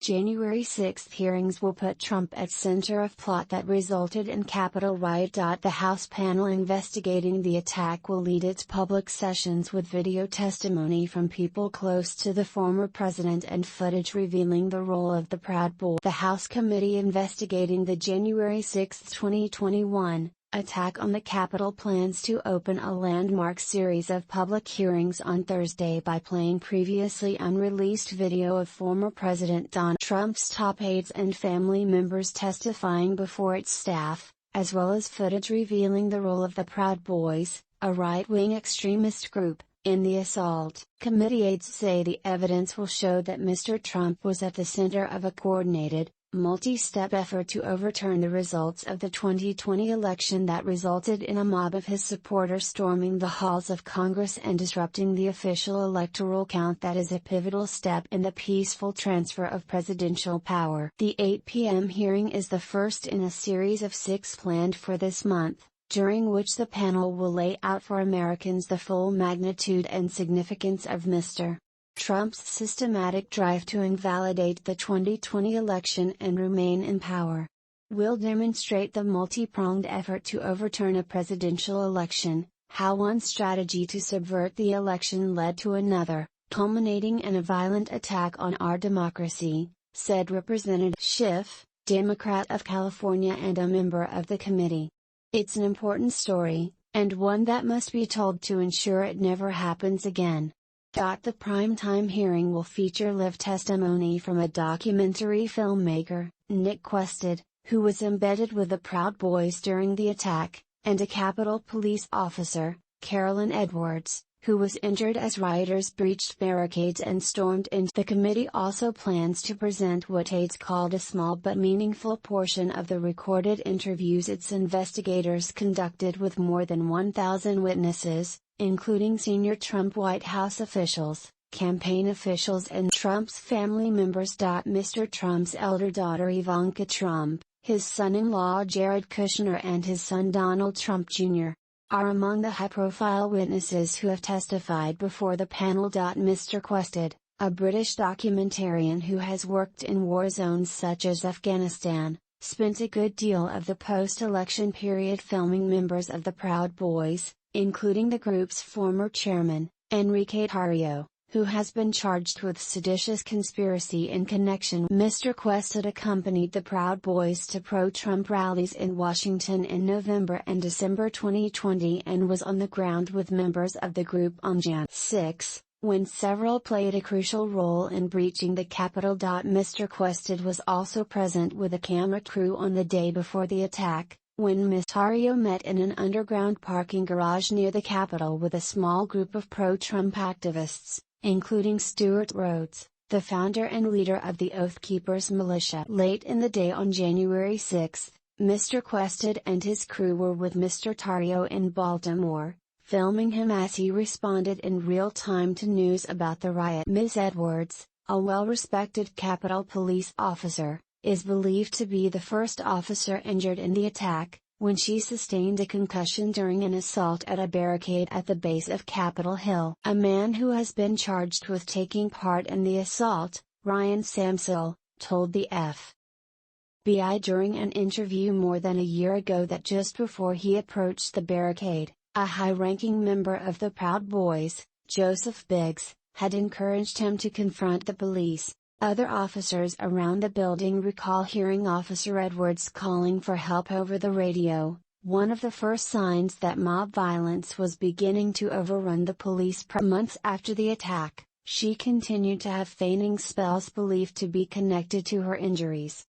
January 6 hearings will put Trump at center of plot that resulted in Capitol riot. The House panel investigating the attack will lead its public sessions with video testimony from people close to the former president and footage revealing the role of the Proud Boys. The House committee investigating the January 6, 2021, attack on the Capitol plans to open a landmark series of public hearings on Thursday by playing previously unreleased video of former President Donald Trump's top aides and family members testifying before its staff, as well as footage revealing the role of the Proud Boys, a right-wing extremist group, in the assault. Committee aides say the evidence will show that Mr. Trump was at the center of a coordinated, multi-step effort to overturn the results of the 2020 election that resulted in a mob of his supporters storming the halls of Congress and disrupting the official electoral count that is a pivotal step in the peaceful transfer of presidential power. The 8 p.m. hearing is the first in a series of 6 planned for this month, during which the panel will lay out for Americans the full magnitude and significance of Mr. Trump's systematic drive to invalidate the 2020 election and remain in power. Will demonstrate the multi-pronged effort to overturn a presidential election, how one strategy to subvert the election led to another, culminating in a violent attack on our democracy, said Representative Schiff, Democrat of California and a member of the committee. It's an important story, and one that must be told to ensure it never happens again. The primetime hearing will feature live testimony from a documentary filmmaker, Nick Quested, who was embedded with the Proud Boys during the attack, and a Capitol Police officer, Carolyn Edwards, who was injured as rioters breached barricades and stormed into. The committee also plans to present what aides called a small but meaningful portion of the recorded interviews its investigators conducted with more than 1,000 witnesses, including senior Trump White House officials, campaign officials and Trump's family members. Mr. Trump's elder daughter Ivanka Trump, his son-in-law Jared Kushner and his son Donald Trump Jr. are among the high-profile witnesses who have testified before the panel. Mr. Quested, a British documentarian who has worked in war zones such as Afghanistan, spent a good deal of the post-election period filming members of the Proud Boys, including the group's former chairman, Enrique Tarrio, who has been charged with seditious conspiracy in connection. Mr. Quested accompanied the Proud Boys to pro-Trump rallies in Washington in November and December 2020 and was on the ground with members of the group on Jan. 6, when several played a crucial role in breaching the Capitol. Mr. Quested was also present with a camera crew on the day before the attack, when Ms. Tarrio met in an underground parking garage near the Capitol with a small group of pro-Trump activists, including Stuart Rhodes, the founder and leader of the Oath Keepers militia. Late in the day on January 6, Mr. Quested and his crew were with Mr. Tarrio in Baltimore, filming him as he responded in real time to news about the riot. Ms. Edwards, a well-respected Capitol Police officer, is believed to be the first officer injured in the attack, when she sustained a concussion during an assault at a barricade at the base of Capitol Hill. A man who has been charged with taking part in the assault, Ryan Samsel, told the FBI during an interview more than a year ago that just before he approached the barricade, a high-ranking member of the Proud Boys, Joseph Biggs, had encouraged him to confront the police. Other officers around the building recall hearing Officer Edwards calling for help over the radio, one of the first signs that mob violence was beginning to overrun the police. Months after the attack, she continued to have fainting spells believed to be connected to her injuries.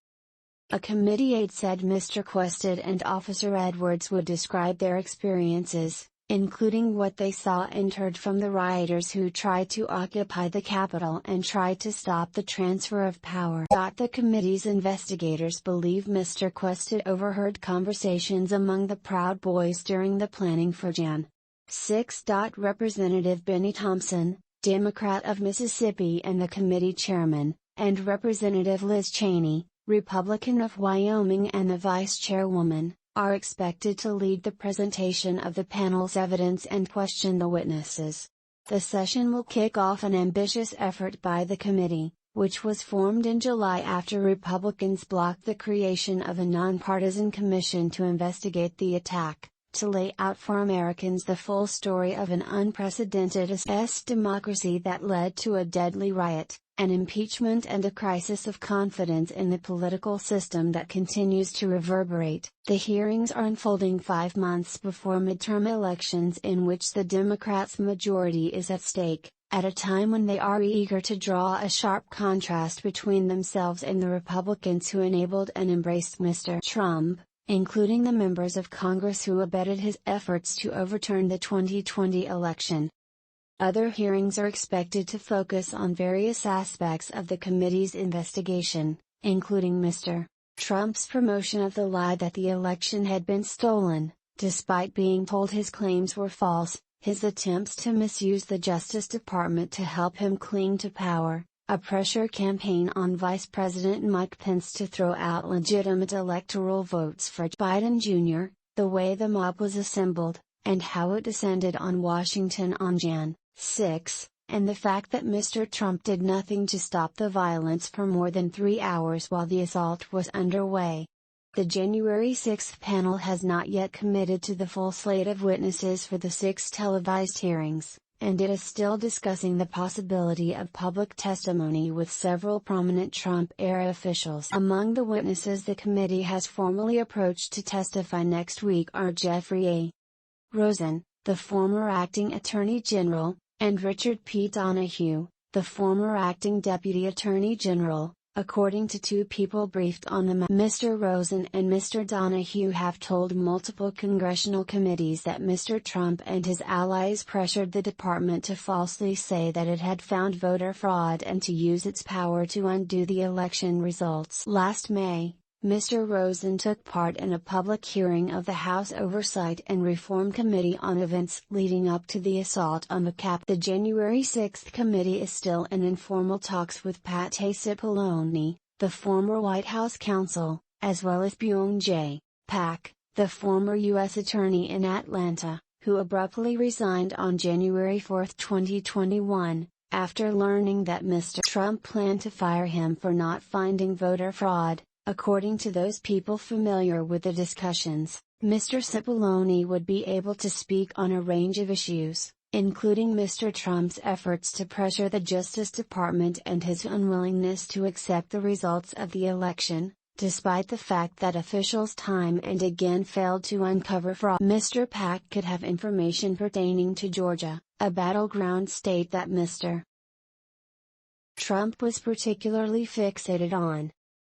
A committee aide said Mr. Quested and Officer Edwards would describe their experiences, including what they saw and heard from the rioters who tried to occupy the Capitol and tried to stop the transfer of power. The committee's investigators believe Mr. Quested overheard conversations among the Proud Boys during the planning for Jan. 6. Representative Benny Thompson, Democrat of Mississippi and the committee chairman, and Representative Liz Cheney, Republican of Wyoming and the vice chairwoman, are expected to lead the presentation of the panel's evidence and question the witnesses. The session will kick off an ambitious effort by the committee, which was formed in July after Republicans blocked the creation of a nonpartisan commission to investigate the attack, to lay out for Americans the full story of an unprecedented democracy that led to a deadly riot, an impeachment and a crisis of confidence in the political system that continues to reverberate. The hearings are unfolding 5 months before midterm elections in which the Democrats' majority is at stake, at a time when they are eager to draw a sharp contrast between themselves and the Republicans who enabled and embraced Mr. Trump, including the members of Congress who abetted his efforts to overturn the 2020 election. Other hearings are expected to focus on various aspects of the committee's investigation, including Mr. Trump's promotion of the lie that the election had been stolen, despite being told his claims were false, his attempts to misuse the Justice Department to help him cling to power, a pressure campaign on Vice President Mike Pence to throw out legitimate electoral votes for Biden Jr., the way the mob was assembled, and how it descended on Washington on Jan. 6, and the fact that Mr. Trump did nothing to stop the violence for more than 3 hours while the assault was underway. The January 6 panel has not yet committed to the full slate of witnesses for the 6 televised hearings, and it is still discussing the possibility of public testimony with several prominent Trump-era officials. Among the witnesses the committee has formally approached to testify next week are Jeffrey A. Rosen, the former acting Attorney General, and Richard P. Donahue, the former acting Deputy Attorney General, according to 2 people briefed on the matter. Mr. Rosen and Mr. Donahue have told multiple congressional committees that Mr. Trump and his allies pressured the department to falsely say that it had found voter fraud and to use its power to undo the election results. Last May, Mr. Rosen took part in a public hearing of the House Oversight and Reform Committee on events leading up to the assault on the Capitol. The January 6 committee is still in informal talks with Pat Cipollone, the former White House counsel, as well as Byung Jae Pak, the former U.S. Attorney in Atlanta, who abruptly resigned on January 4, 2021, after learning that Mr. Trump planned to fire him for not finding voter fraud. According to those people familiar with the discussions, Mr. Cipollone would be able to speak on a range of issues, including Mr. Trump's efforts to pressure the Justice Department and his unwillingness to accept the results of the election, despite the fact that officials time and again failed to uncover fraud. Mr. Pak could have information pertaining to Georgia, a battleground state that Mr. Trump was particularly fixated on,